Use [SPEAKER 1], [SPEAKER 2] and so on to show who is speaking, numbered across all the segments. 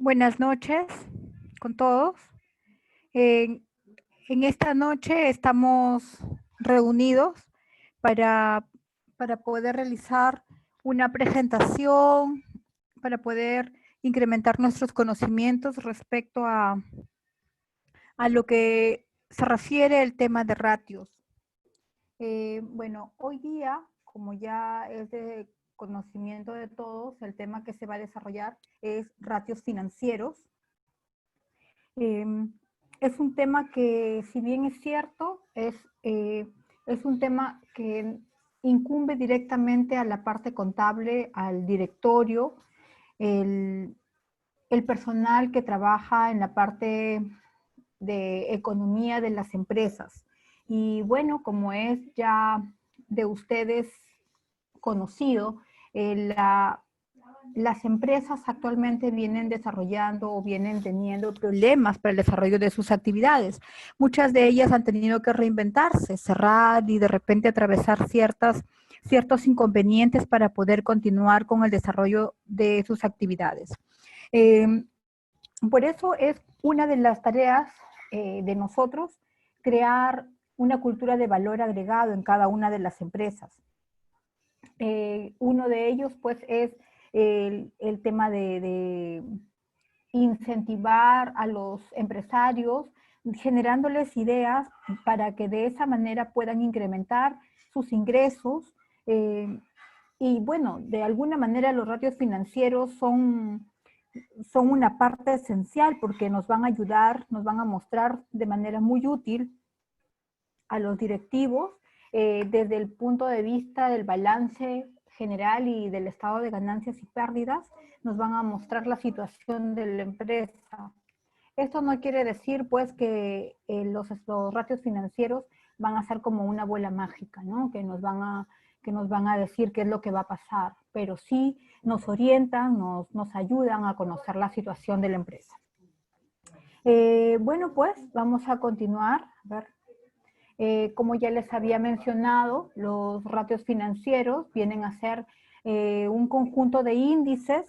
[SPEAKER 1] Buenas noches con todos. En, en esta noche estamos reunidos para, para poder realizar una presentación, para poder incrementar nuestros conocimientos respecto a lo que se refiere al tema de ratios. Bueno, hoy día, como ya es de conocimiento de todos, el tema que se va a desarrollar es ratios financieros. Es un tema que, si bien es cierto, es un tema que incumbe directamente a la parte contable, al directorio, el, el personal que trabaja en la parte de economía de las empresas. Y bueno, como es ya de ustedes conocido, las empresas actualmente vienen desarrollando o vienen teniendo problemas para el desarrollo de sus actividades. Muchas de ellas han tenido que reinventarse, cerrar y de repente atravesar ciertos inconvenientes para poder continuar con el desarrollo de sus actividades. Por eso es una de las tareas de nosotros crear una cultura de valor agregado en cada una de las empresas. Uno de ellos, pues, es el tema de incentivar a los empresarios, generándoles ideas para que de esa manera puedan incrementar sus ingresos. Y bueno, de alguna manera los ratios financieros son una parte esencial porque nos van a ayudar, nos van a mostrar de manera muy útil a los directivos desde el punto de vista del balance general y del estado de ganancias y pérdidas, nos van a mostrar la situación de la empresa. Esto no quiere decir pues que los ratios financieros van a ser como una bola mágica, ¿no? Que nos van a decir qué es lo que va a pasar, pero sí nos orientan, nos ayudan a conocer la situación de la empresa. Bueno, pues vamos a continuar. A ver. Como ya les había mencionado, los ratios financieros vienen a ser un conjunto de índices,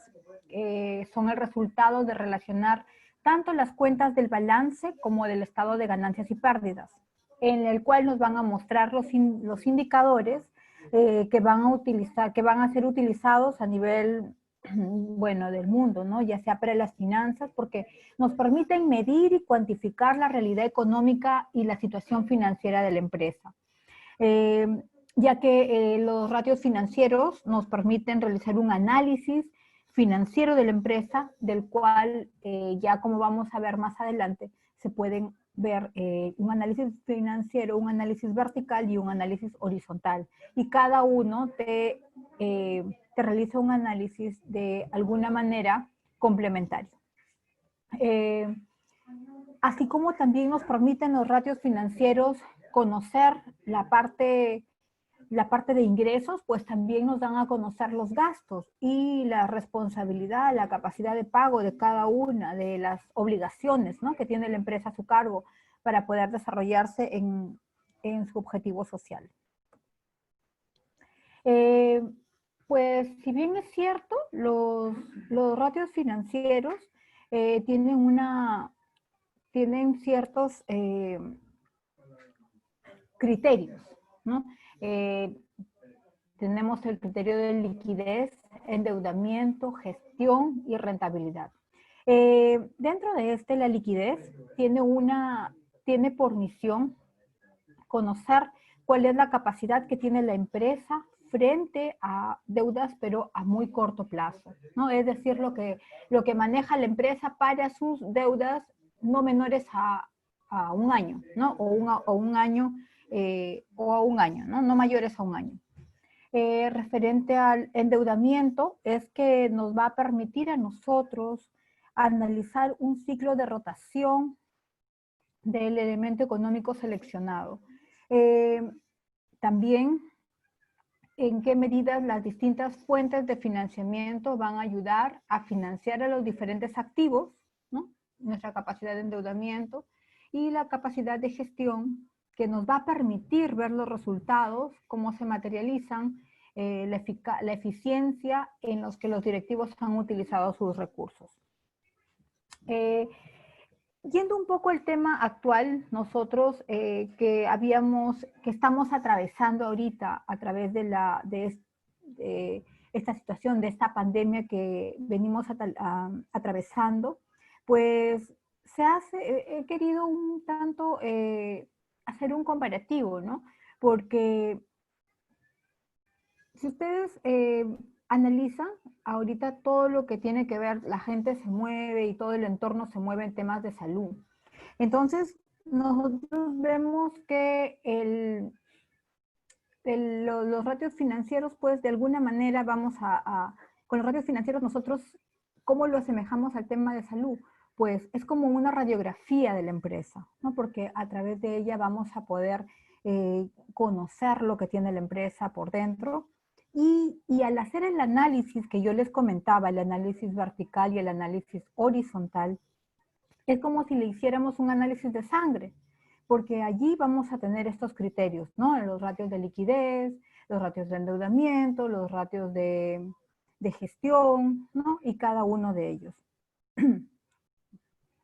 [SPEAKER 1] son el resultado de relacionar tanto las cuentas del balance como del estado de ganancias y pérdidas, en el cual nos van a mostrar los indicadores que van a ser utilizados a nivel bueno, del mundo, ¿no? Ya sea para las finanzas, porque nos permiten medir y cuantificar la realidad económica y la situación financiera de la empresa. Ya que los ratios financieros nos permiten realizar un análisis financiero de la empresa, del cual ya como vamos a ver más adelante, se pueden ver un análisis financiero, un análisis vertical y un análisis horizontal. Y cada uno te realiza un análisis de alguna manera complementario. Así como también nos permiten los ratios financieros conocer la parte de ingresos, pues también nos dan a conocer los gastos y la responsabilidad, la capacidad de pago de cada una de las obligaciones, ¿no?, que tiene la empresa a su cargo para poder desarrollarse en su objetivo social. Pues si bien es cierto, los ratios financieros tienen ciertos criterios, ¿no? Tenemos el criterio de liquidez, endeudamiento, gestión y rentabilidad. Dentro de la liquidez tiene por misión conocer cuál es la capacidad que tiene la empresa frente a deudas, pero a muy corto plazo, ¿no? Es decir, lo que maneja la empresa para sus deudas no menores a un año, ¿no? O a un año, ¿no? No mayores a un año. Referente al endeudamiento es que nos va a permitir a nosotros analizar un ciclo de rotación del elemento económico seleccionado. También en qué medidas las distintas fuentes de financiamiento van a ayudar a financiar a los diferentes activos, ¿no?, nuestra capacidad de endeudamiento y la capacidad de gestión que nos va a permitir ver los resultados, cómo se materializan, la eficiencia en los que los directivos han utilizado sus recursos. Eh, Yendo un poco al tema actual, nosotros que estamos atravesando ahorita a través de esta situación, de esta pandemia que venimos atravesando, pues he querido un tanto hacer un comparativo, ¿no? Porque si ustedes analizan ahorita todo lo que tiene que ver, la gente se mueve y todo el entorno se mueve en temas de salud. Entonces, nosotros vemos que los ratios financieros, pues de alguna manera con los ratios financieros nosotros, ¿cómo lo asemejamos al tema de salud? Pues es como una radiografía de la empresa, ¿no? Porque a través de ella vamos a poder conocer lo que tiene la empresa por dentro y al hacer el análisis que yo les comentaba, el análisis vertical y el análisis horizontal, es como si le hiciéramos un análisis de sangre, porque allí vamos a tener estos criterios, ¿no? Los ratios de liquidez, los ratios de endeudamiento, los ratios de gestión, ¿no? Y cada uno de ellos.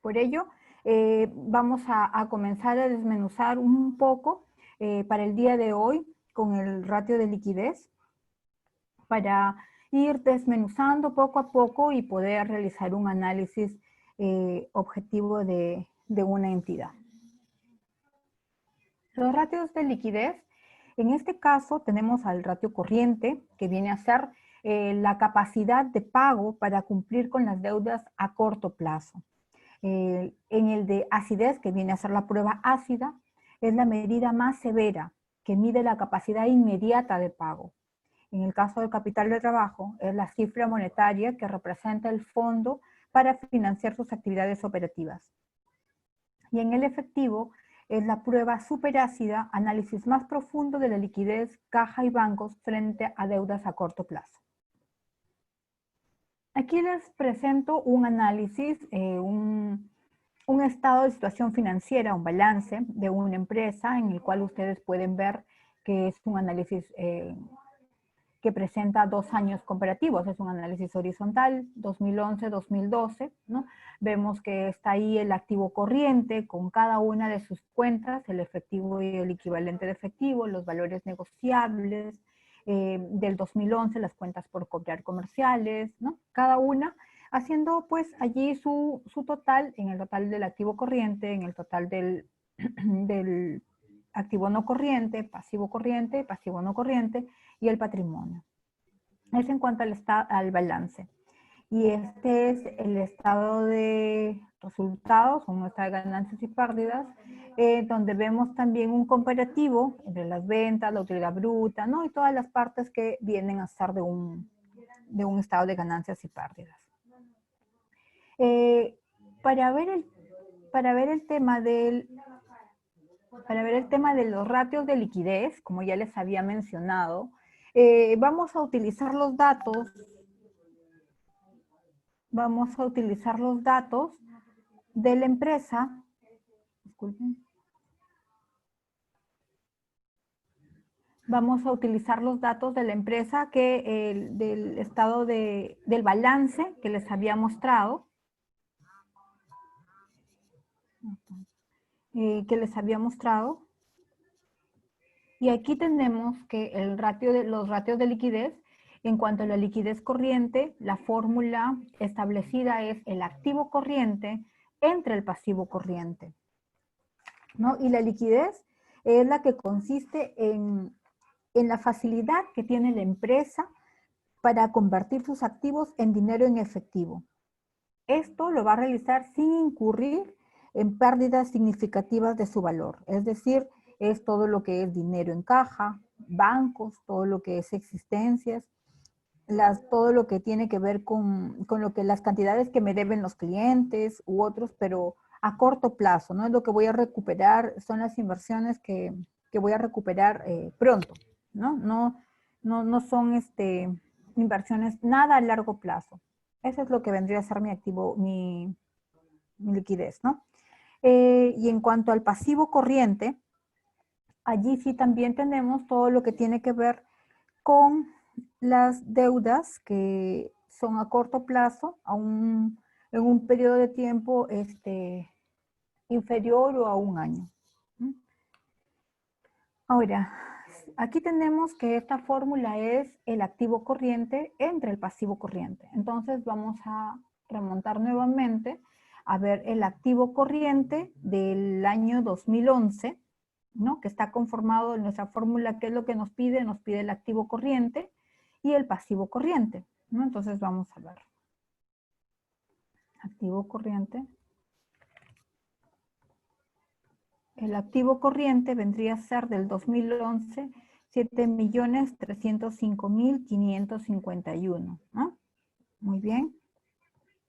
[SPEAKER 1] Por ello, vamos a comenzar a desmenuzar un poco para el día de hoy con el ratio de liquidez, para ir desmenuzando poco a poco y poder realizar un análisis objetivo de una entidad. Los ratios de liquidez, en este caso tenemos al ratio corriente, que viene a ser la capacidad de pago para cumplir con las deudas a corto plazo. En el de acidez, que viene a ser la prueba ácida, es la medida más severa, que mide la capacidad inmediata de pago. En el caso del capital de trabajo, es la cifra monetaria que representa el fondo para financiar sus actividades operativas. Y en el efectivo, es la prueba superácida, análisis más profundo de la liquidez, caja y bancos frente a deudas a corto plazo. Aquí les presento un análisis, un estado de situación financiera, un balance de una empresa en el cual ustedes pueden ver que es un análisis que presenta 2 años comparativos. Es un análisis horizontal, 2011-2012, ¿no? Vemos que está ahí el activo corriente con cada una de sus cuentas, el efectivo y el equivalente de efectivo, los valores negociables, del 2011, las cuentas por cobrar comerciales, ¿no? Cada una haciendo pues allí su total, en el total del activo corriente, en el total del activo no corriente, pasivo no corriente y el patrimonio. Es en cuanto al balance. Y este es el estado de resultados, un estado de ganancias y pérdidas, donde vemos también un comparativo entre las ventas, la utilidad bruta, ¿no? Y todas las partes que vienen a ser de un estado de ganancias y pérdidas. Para ver el tema de los ratios de liquidez, como ya les había mencionado, vamos a utilizar los datos de la empresa. Disculpen. Vamos a utilizar los datos de la empresa del estado del balance que les había mostrado. Y aquí tenemos que los ratios de liquidez, en cuanto a la liquidez corriente, la fórmula establecida es el activo corriente entre el pasivo corriente, ¿no? Y la liquidez es la que consiste en la facilidad que tiene la empresa para convertir sus activos en dinero en efectivo. Esto lo va a realizar sin incurrir en pérdidas significativas de su valor. Es decir, es todo lo que es dinero en caja, bancos, todo lo que es existencias, todo lo que tiene que ver con las cantidades que me deben los clientes u otros, pero a corto plazo, ¿no? Es lo que voy a recuperar, son las inversiones que voy a recuperar pronto, ¿no? No son inversiones nada a largo plazo. Eso es lo que vendría a ser mi activo, mi liquidez, ¿no? Y en cuanto al pasivo corriente, allí sí también tenemos todo lo que tiene que ver con las deudas que son a corto plazo, en un periodo de tiempo inferior o a un año. Ahora, aquí tenemos que esta fórmula es el activo corriente entre el pasivo corriente. Entonces vamos a remontar nuevamente a ver el activo corriente del año 2011, ¿no? Que está conformado en nuestra fórmula. ¿Qué es lo que nos pide? Nos pide el activo corriente y el pasivo corriente, ¿no? Entonces vamos a ver. Activo corriente. El activo corriente vendría a ser del 2011, 7.305.551, ¿no? Muy bien,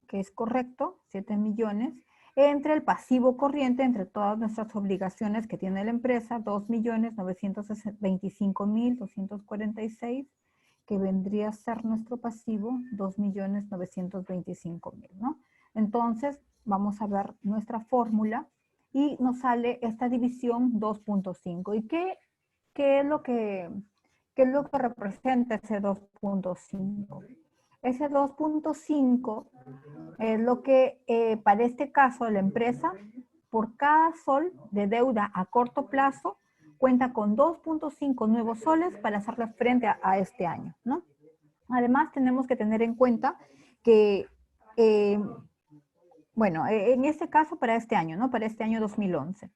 [SPEAKER 1] que es correcto, 7 millones. Entre el pasivo corriente, entre todas nuestras obligaciones que tiene la empresa, 2.925.246, que vendría a ser nuestro pasivo, 2.925.000, ¿no? Entonces, vamos a ver nuestra fórmula y nos sale esta división 2.5. ¿Y qué es lo que representa ese 2.5? Ese 2.5 es lo que, para este caso, la empresa, por cada sol de deuda a corto plazo, cuenta con 2.5 nuevos soles para hacerle frente a este año, ¿no? Además, tenemos que tener en cuenta que, bueno, en este caso para este año, ¿no? Para este año 2011.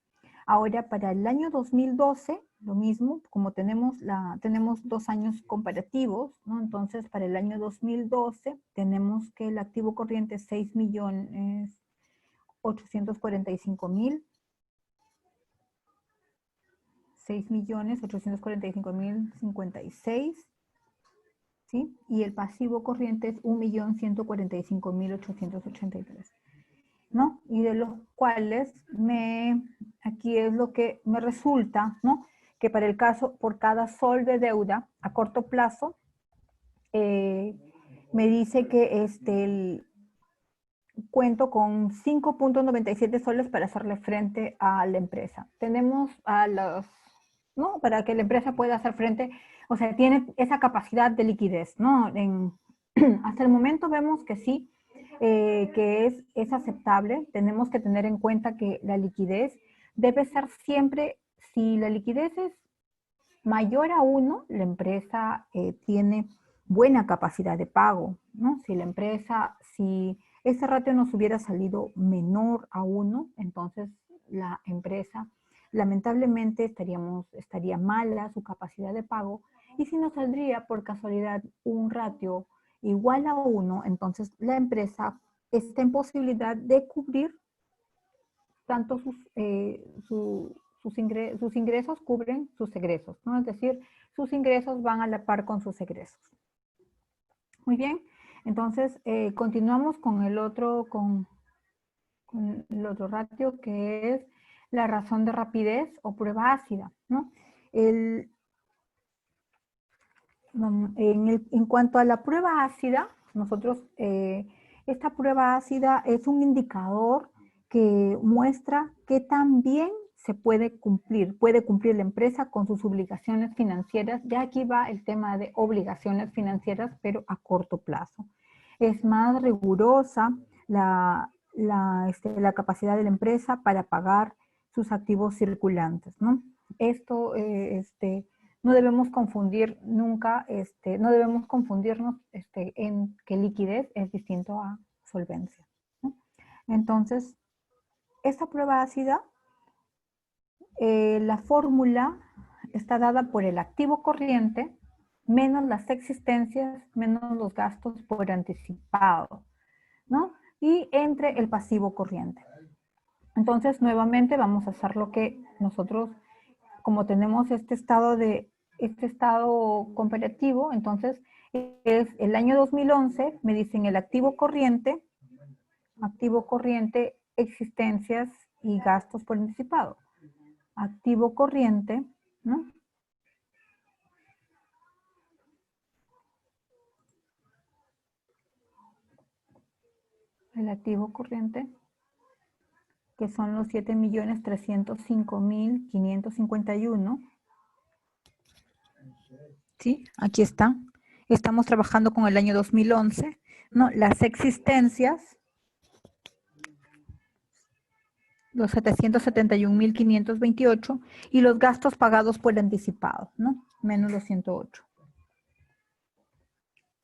[SPEAKER 1] Ahora, para el año 2012, lo mismo, como tenemos 2 años comparativos, ¿no? Entonces, para el año 2012 tenemos que el activo corriente es 6.845.000. 6.845.056, ¿sí? Y el pasivo corriente es 1.145.883, ¿no? Y de los cuales aquí es lo que me resulta, ¿no? Que para el caso, por cada sol de deuda a corto plazo, me dice que cuento con 5.97 soles para hacerle frente a la empresa. Tenemos ¿no? Para que la empresa pueda hacer frente, o sea, tiene esa capacidad de liquidez, ¿no? Hasta el momento vemos que sí, que es aceptable. Tenemos que tener en cuenta que la liquidez debe ser siempre, si la liquidez es mayor a 1, la empresa tiene buena capacidad de pago, ¿no? Si ese ratio nos hubiera salido menor a 1, entonces la empresa lamentablemente estaría mala su capacidad de pago, y si nos saldría por casualidad un ratio igual a 1, entonces la empresa está en posibilidad de cubrir tanto sus ingresos cubren sus egresos, ¿no? Es decir, sus ingresos van a la par con sus egresos. Muy bien, entonces continuamos con el otro ratio, que es la razón de rapidez o prueba ácida, ¿no? En cuanto a la prueba ácida, nosotros, esta prueba ácida es un indicador que muestra qué tan bien puede cumplir la empresa con sus obligaciones financieras. Ya aquí va el tema de obligaciones financieras, pero a corto plazo. Es más rigurosa la capacidad de la empresa para pagar sus activos circulantes, ¿no? Esto, no debemos confundir nunca, no debemos confundirnos en que liquidez es distinto a solvencia, ¿no? Entonces, esta prueba ácida, la fórmula está dada por el activo corriente menos las existencias, menos los gastos por anticipado, ¿no? Y entre el pasivo corriente. Entonces, nuevamente vamos a hacer lo que nosotros, como tenemos este estado comparativo, entonces es el año 2011, me dicen el activo corriente, existencias y gastos por anticipado. Activo corriente, ¿no? El activo corriente, que son los 7.305.551. ¿Sí? Aquí está. Estamos trabajando con el año 2011, ¿no? Las existencias los 771.528, y los gastos pagados por anticipado, ¿no? Menos los 108.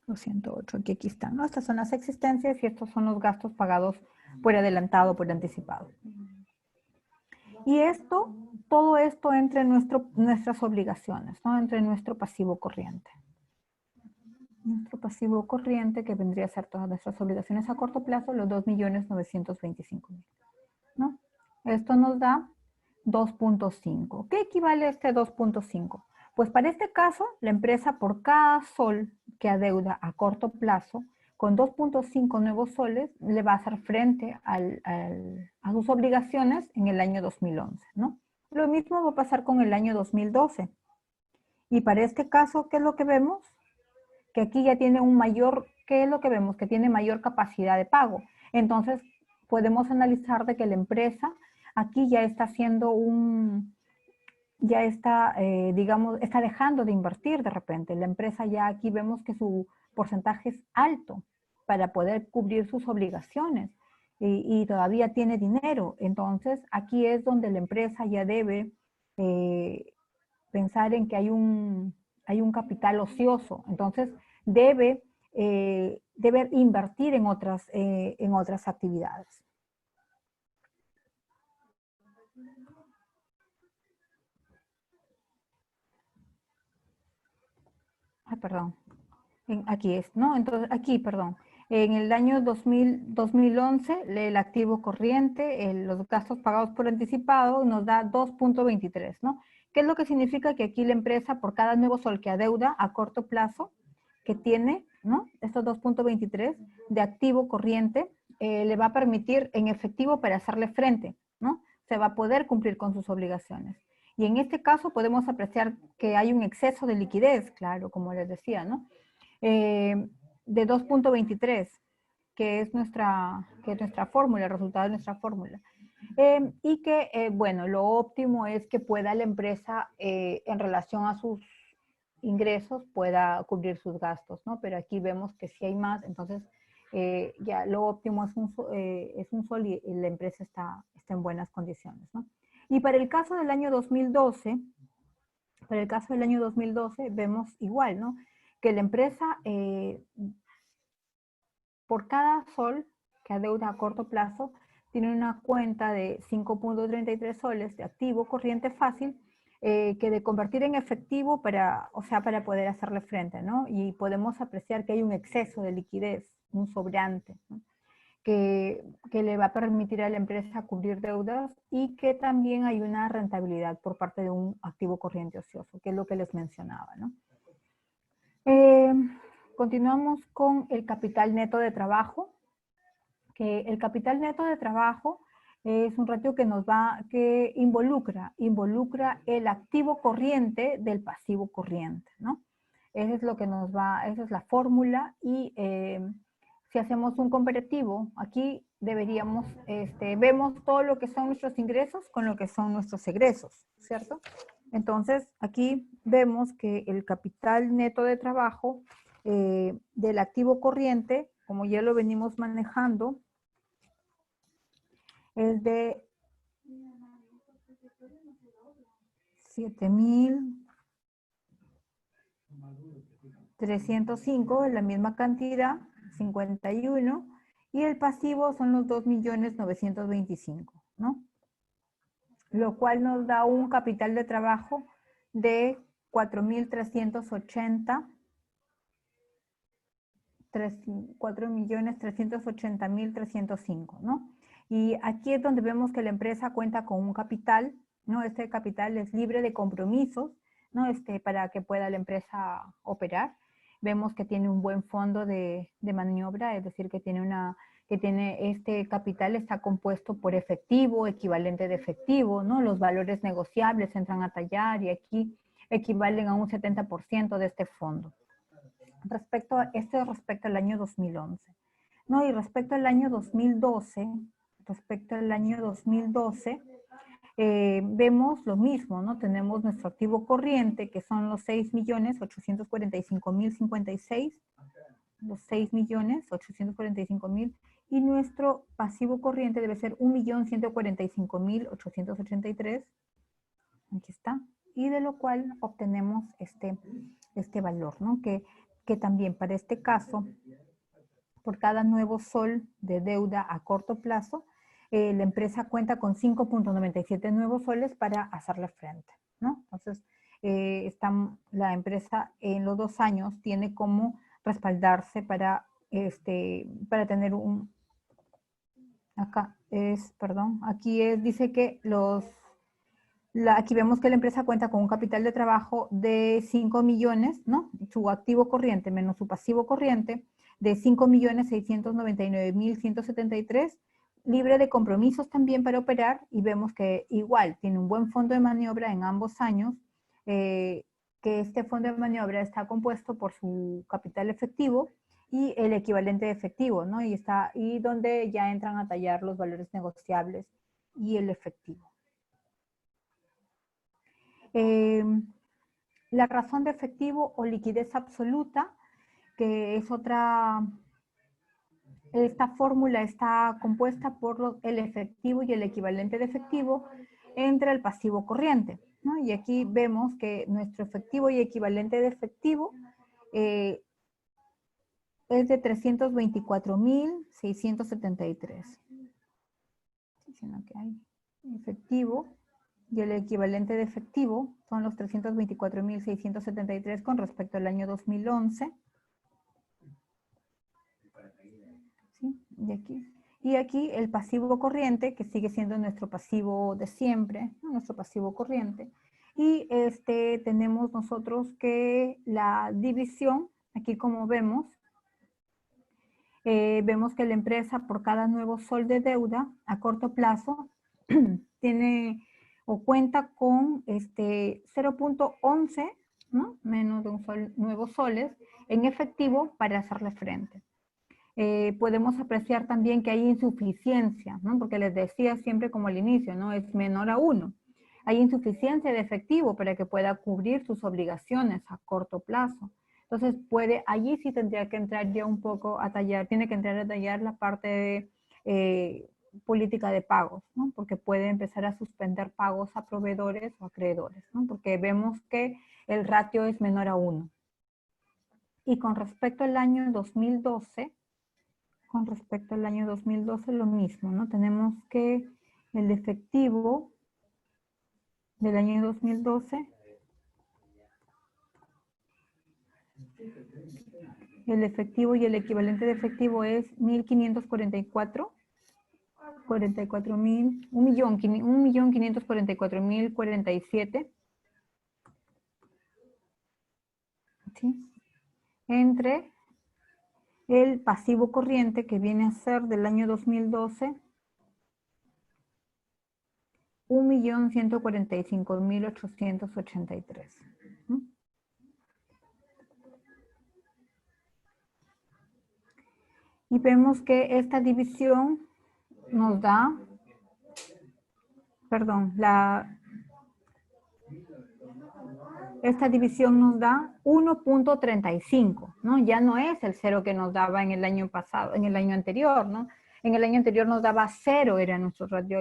[SPEAKER 1] Los 108, aquí están, ¿no? Estas son las existencias y estos son los gastos pagados por adelantado, por anticipado. Y esto, todo esto entra en nuestras obligaciones, ¿no? Entre nuestro pasivo corriente. Nuestro pasivo corriente, que vendría a ser todas nuestras obligaciones a corto plazo, los 2.925.000, ¿no? Esto nos da 2.5. ¿Qué equivale a este 2.5? Pues para este caso, la empresa por cada sol que adeuda a corto plazo, con 2.5 nuevos soles, le va a hacer frente a sus obligaciones en el año 2011, ¿no? Lo mismo va a pasar con el año 2012. Y para este caso, ¿qué es lo que vemos? Que aquí ya tiene un mayor, ¿qué es lo que vemos? Que tiene mayor capacidad de pago. Entonces, podemos analizar de que la empresa aquí ya está haciendo ya está, digamos, está dejando de invertir de repente. La empresa ya aquí vemos que su porcentaje es alto para poder cubrir sus obligaciones y todavía tiene dinero. Entonces, aquí es donde la empresa ya debe pensar en que hay un capital ocioso. Entonces, debe invertir en otras actividades. Perdón. Aquí es, ¿no? Entonces, aquí, perdón. En el año 2011, el activo corriente, los gastos pagados por anticipado, nos da 2.23, ¿no? ¿Qué es lo que significa? Que aquí la empresa, por cada nuevo sol que adeuda a corto plazo, que tiene, ¿no? Estos 2.23 de activo corriente, le va a permitir en efectivo para hacerle frente, ¿no? Se va a poder cumplir con sus obligaciones. Y en este caso podemos apreciar que hay un exceso de liquidez, claro, como les decía, ¿no? De 2.23, que es nuestra fórmula, el resultado de nuestra fórmula. Y que, bueno, lo óptimo es que pueda la empresa, en relación a sus ingresos, pueda cubrir sus gastos, ¿no? Pero aquí vemos que si hay más, entonces ya lo óptimo es un sol y la empresa está en buenas condiciones, ¿no? Y para el caso del año 2012, vemos igual, ¿no? Que la empresa, por cada sol que adeuda a corto plazo, tiene una cuenta de 5.33 soles de activo corriente fácil, que de convertir en efectivo para poder hacerle frente, ¿no? Y podemos apreciar que hay un exceso de liquidez, un sobrante, ¿no? que le va a permitir a la empresa cubrir deudas y que también hay una rentabilidad por parte de un activo corriente ocioso, que es lo que les mencionaba, ¿no? Continuamos con el capital neto de trabajo, que el capital neto de trabajo es un ratio que involucra el activo corriente del pasivo corriente, ¿no? Eso es lo que esa es la fórmula y si hacemos un comparativo, aquí vemos todo lo que son nuestros ingresos con lo que son nuestros egresos, ¿cierto? Entonces, aquí vemos que el capital neto de trabajo del activo corriente, como ya lo venimos manejando, es de 7.305, la misma cantidad, 51, y el pasivo son los 2.925.000, ¿no? Lo cual nos da un capital de trabajo de 4.380.305, ¿no? Y aquí es donde vemos que la empresa cuenta con un capital, ¿no? Este capital es libre de compromisos, ¿no? Para que pueda la empresa operar. Vemos que tiene un buen fondo de maniobra, es decir, que este capital está compuesto por efectivo, equivalente de efectivo, ¿no? Los valores negociables entran a tallar y aquí equivalen a un 70% de este fondo. Respecto al año 2011. No, y respecto al año 2012, vemos lo mismo, ¿no? Tenemos nuestro activo corriente, que son los 6.845.056, los 6.845.000, y nuestro pasivo corriente debe ser 1.145.883, aquí está, y de lo cual obtenemos este valor, ¿no? Que también para este caso, por cada nuevo sol de deuda a corto plazo, la empresa cuenta con 5.97 nuevos soles para hacerle frente, ¿no? Entonces, la empresa en los 2 años tiene como respaldarse para tener dice que aquí vemos que la empresa cuenta con un capital de trabajo de 5 millones, ¿no? Su activo corriente menos su pasivo corriente de 5.699.173, libre de compromisos también para operar, y vemos que igual tiene un buen fondo de maniobra en ambos años, que este fondo de maniobra está compuesto por su capital efectivo y el equivalente de efectivo, ¿no? Y donde ya entran a tallar los valores negociables y el efectivo. La razón de efectivo o liquidez absoluta, que es esta fórmula está compuesta por el efectivo y el equivalente de efectivo entre el pasivo corriente, ¿no? Y aquí vemos que nuestro efectivo y equivalente de efectivo es de 324.673. Diciendo que hay efectivo y el equivalente de efectivo son los 324.673 con respecto al año 2011. ¿Sí? Y aquí el pasivo corriente, que sigue siendo nuestro pasivo de siempre, ¿no? Nuestro pasivo corriente. Y tenemos nosotros que la división, aquí como vemos que la empresa por cada nuevo sol de deuda a corto plazo tiene o cuenta con 0.11, ¿no? Menos de un nuevos soles en efectivo para hacerle frente. Podemos apreciar también que hay insuficiencia, ¿no? Porque les decía siempre como al inicio, ¿no? Es menor a 1. Hay insuficiencia de efectivo para que pueda cubrir sus obligaciones a corto plazo. Entonces allí sí tendría que entrar ya un poco a tallar, tiene que entrar a tallar la parte de política de pagos, ¿no? Porque puede empezar a suspender pagos a proveedores o acreedores, ¿no? Porque vemos que el ratio es menor a 1. Y con respecto al año 2012, lo mismo, ¿no? Tenemos que el efectivo del año 2012, el efectivo y el equivalente de efectivo es 1.544.000 ¿sí? Entre el pasivo corriente que viene a ser del año 2012, 1.145.883. Y vemos que esta división nos da, esta división nos da 1.35, ¿no? Ya no es el 0 que nos daba en el año pasado, en el año anterior, ¿no? En el año anterior nos daba 0, era nuestro ratio.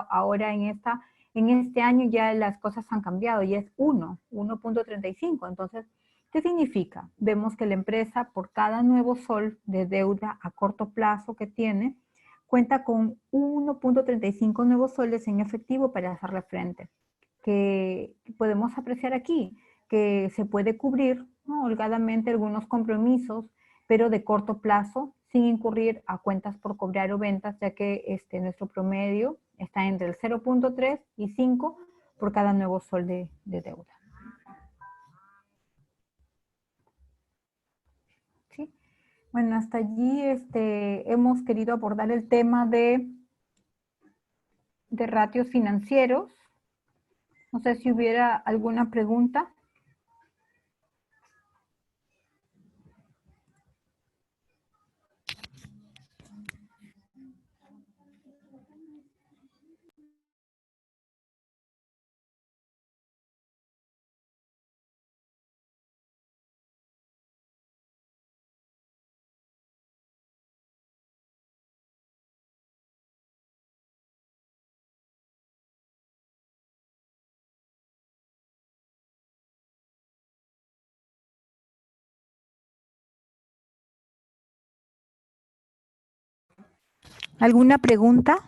[SPEAKER 1] Ahora en este año ya las cosas han cambiado y es 1.35. Entonces, ¿qué significa? Vemos que la empresa, por cada nuevo sol de deuda a corto plazo que tiene, cuenta con 1.35 nuevos soles en efectivo para hacerle frente. Que podemos apreciar aquí, que se puede cubrir, ¿no?, holgadamente algunos compromisos, pero de corto plazo, sin incurrir a cuentas por cobrar o ventas, ya que nuestro promedio está entre el 0.3 y 5 por cada nuevo sol de deuda. ¿Sí? Bueno, hasta allí hemos querido abordar el tema de ratios financieros. No sé si hubiera alguna pregunta. ¿Alguna pregunta?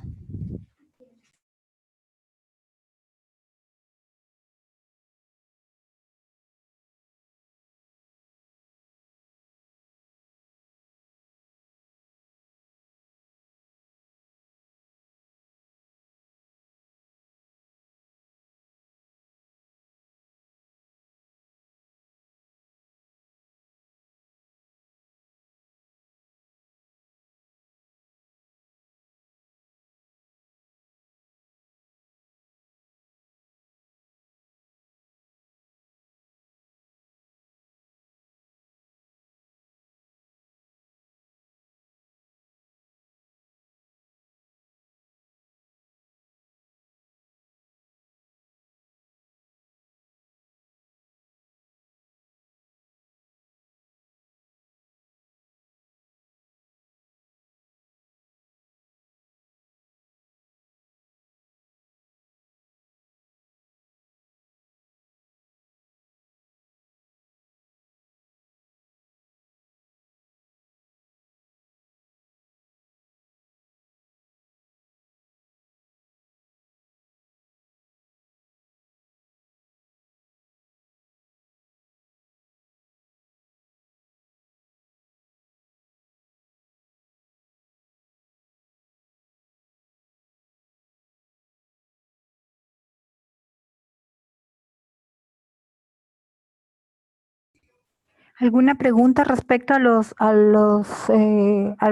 [SPEAKER 1] ¿Alguna pregunta respecto al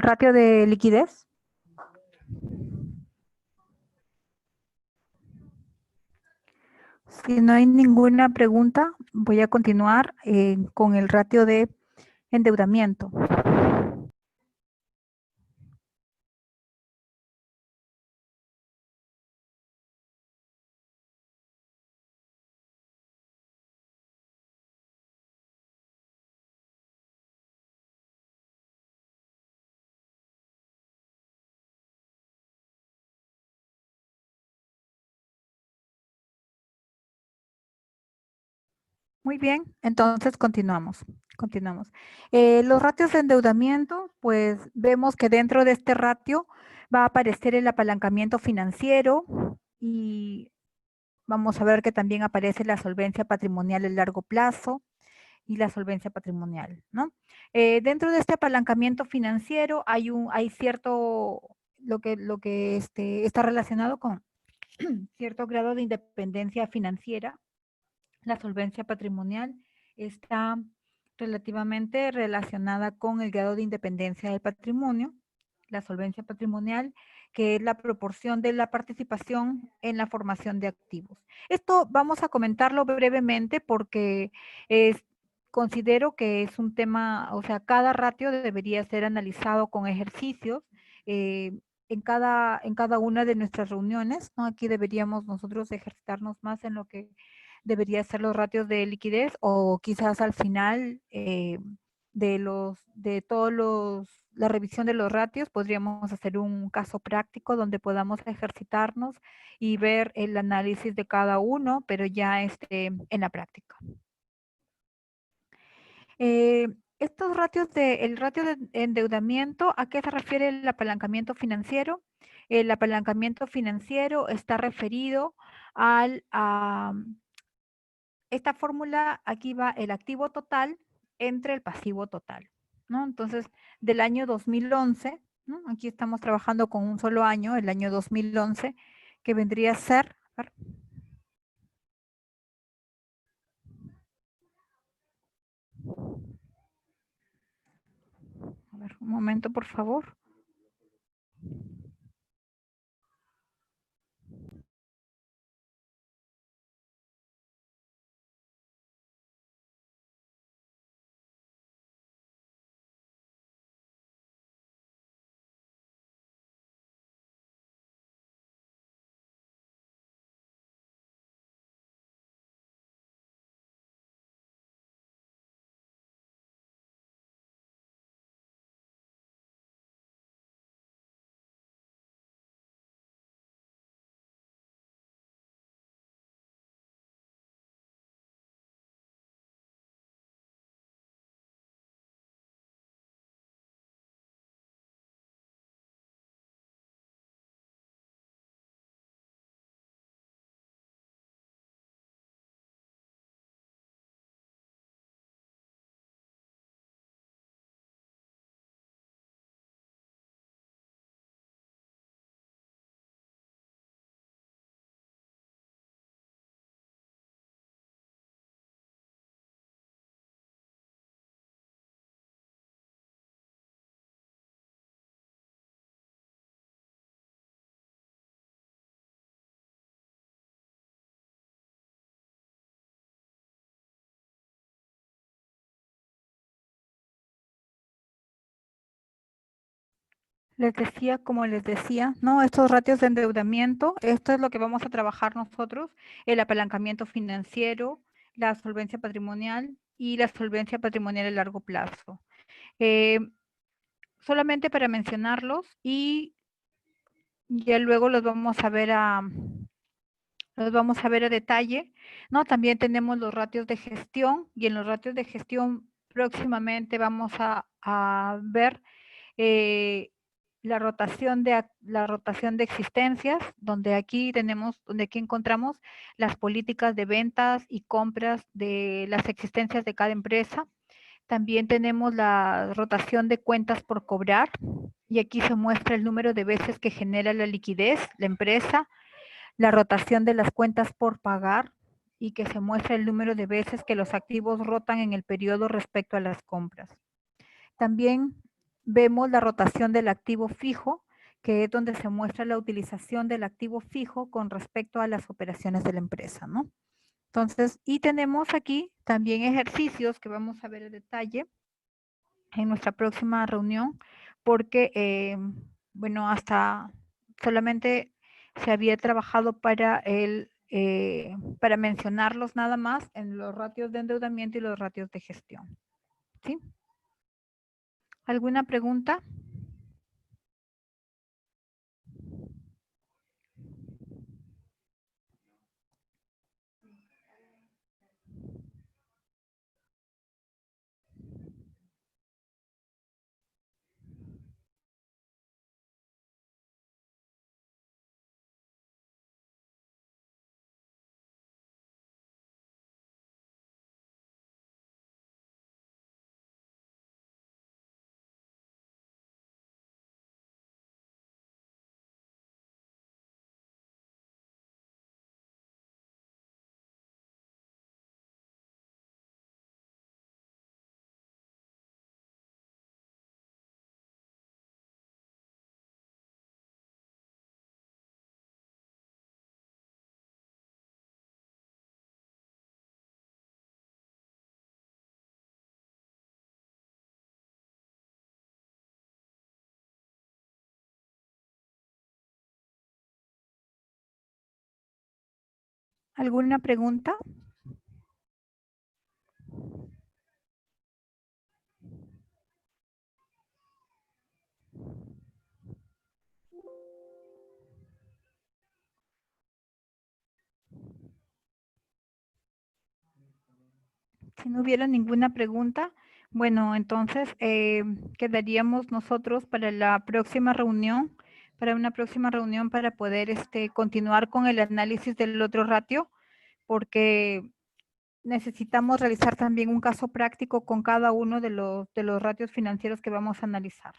[SPEAKER 1] ratio de liquidez? Si no hay ninguna pregunta, voy a continuar con el ratio de endeudamiento. Muy bien, entonces continuamos. Continuamos. Los ratios de endeudamiento, pues vemos que dentro de este ratio va a aparecer el apalancamiento financiero y vamos a ver que también aparece la solvencia patrimonial a largo plazo y la solvencia patrimonial, ¿no? Dentro de este apalancamiento financiero hay cierto, está relacionado con cierto grado de independencia financiera. La solvencia patrimonial está relativamente relacionada con el grado de independencia del patrimonio. La solvencia patrimonial, que es la proporción de la participación en la formación de activos. Esto vamos a comentarlo brevemente porque considero que es un tema, o sea, cada ratio debería ser analizado con ejercicios en cada una de nuestras reuniones, ¿no? Aquí deberíamos nosotros ejercitarnos más en lo que debería ser los ratios de liquidez o quizás al final la revisión de los ratios podríamos hacer un caso práctico donde podamos ejercitarnos y ver el análisis de cada uno, pero ya en la práctica. Estos ratios el ratio de endeudamiento, ¿a qué se refiere el apalancamiento financiero? El apalancamiento financiero está referido a esta fórmula, aquí va el activo total entre el pasivo total, ¿no? Entonces, del año 2011, ¿no? Aquí estamos trabajando con un solo año, el año 2011, que vendría a ser, a ver, un momento, por favor. Como les decía, ¿no? Estos ratios de endeudamiento, esto es lo que vamos a trabajar nosotros, el apalancamiento financiero, la solvencia patrimonial y la solvencia patrimonial a largo plazo. Eh, Solamente para mencionarlos y ya luego los vamos a ver a detalle, ¿no? También tenemos los ratios de gestión y en los ratios de gestión próximamente vamos a ver eh, la rotación de existencias, donde aquí encontramos las políticas de ventas y compras de las existencias de cada empresa. También tenemos la rotación de cuentas por cobrar y aquí se muestra el número de veces que genera la liquidez, la empresa, la rotación de las cuentas por pagar y que se muestra el número de veces que los activos rotan en el periodo respecto a las compras. También vemos la rotación del activo fijo, que es donde se muestra la utilización del activo fijo con respecto a las operaciones de la empresa, ¿no? Entonces, y tenemos aquí también ejercicios que vamos a ver en detalle en nuestra próxima reunión, porque, bueno, hasta solamente se había trabajado para mencionarlos nada más en los ratios de endeudamiento y los ratios de gestión. ¿Sí? ¿Alguna pregunta? ¿Alguna pregunta? Si no hubiera ninguna pregunta, bueno, entonces quedaríamos nosotros para la próxima reunión, para una próxima reunión para poder continuar con el análisis del otro ratio, porque necesitamos realizar también un caso práctico con cada uno de los ratios financieros que vamos a analizar.